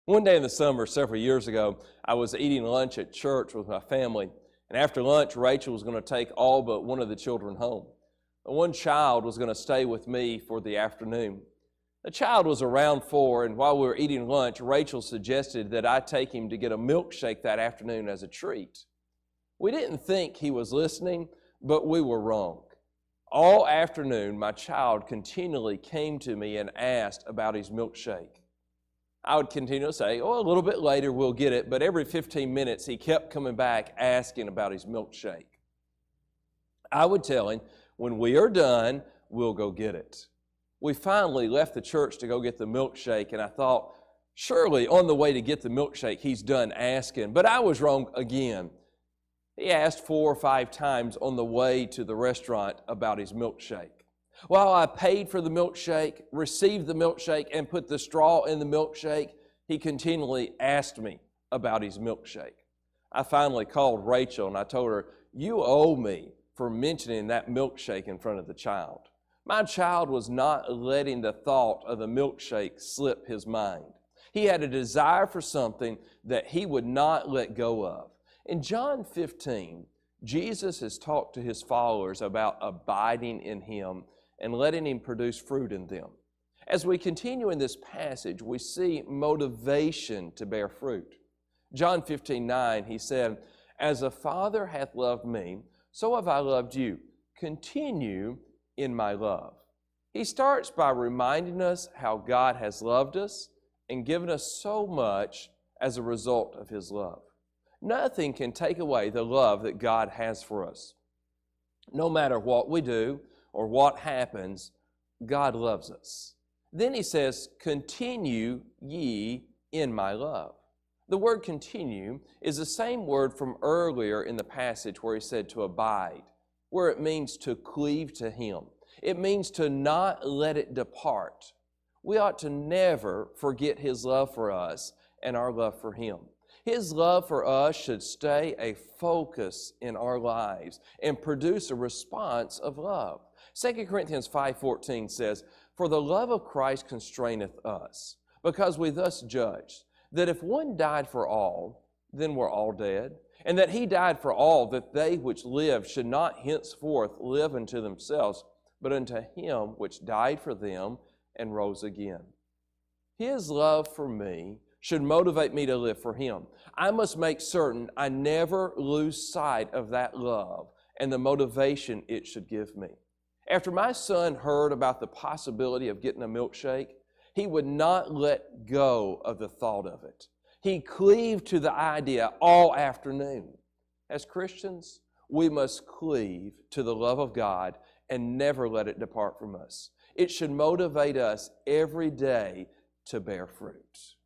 One day in the summer, several years ago, I was eating lunch at church with my family, and after lunch, Rachel was going to take all but one of the children home. One child was going to stay with me for the afternoon. The child was around 4, and while we were eating lunch, Rachel suggested that I take him to get a milkshake that afternoon as a treat. We didn't think he was listening, but we were wrong. All afternoon, my child continually came to me and asked about his milkshake. I would continue to say, a little bit later we'll get it, but every 15 minutes he kept coming back asking about his milkshake. I would tell him, when we are done, we'll go get it. We finally left the church to go get the milkshake, and I thought, surely on the way to get the milkshake, he's done asking. But I was wrong again. He asked 4 or 5 times on the way to the restaurant about his milkshake. While I paid for the milkshake, received the milkshake, and put the straw in the milkshake, he continually asked me about his milkshake. I finally called Rachel and I told her, "You owe me for mentioning that milkshake in front of the child." My child was not letting the thought of the milkshake slip his mind. He had a desire for something that he would not let go of. In John 15, Jesus has talked to his followers about abiding in him and letting him produce fruit in them. As we continue in this passage, we see motivation to bear fruit. John 15:9, he said, "As the Father hath loved me, so have I loved you. Continue in my love." He starts by reminding us how God has loved us and given us so much as a result of his love. Nothing can take away the love that God has for us. No matter what we do or what happens, God loves us. Then he says, "Continue ye in my love." The word continue is the same word from earlier in the passage where he said to abide, where it means to cleave to him. It means to not let it depart. We ought to never forget his love for us and our love for him. His love for us should stay a focus in our lives and produce a response of love. 2 Corinthians 5:14 says, "For the love of Christ constraineth us, because we thus judge, that if one died for all, then we're all dead, and that he died for all, that they which live should not henceforth live unto themselves, but unto him which died for them and rose again." His love for me should motivate me to live for him. I must make certain I never lose sight of that love and the motivation it should give me. After my son heard about the possibility of getting a milkshake, he would not let go of the thought of it. He cleaved to the idea all afternoon. As Christians, we must cleave to the love of God and never let it depart from us. It should motivate us every day to bear fruit.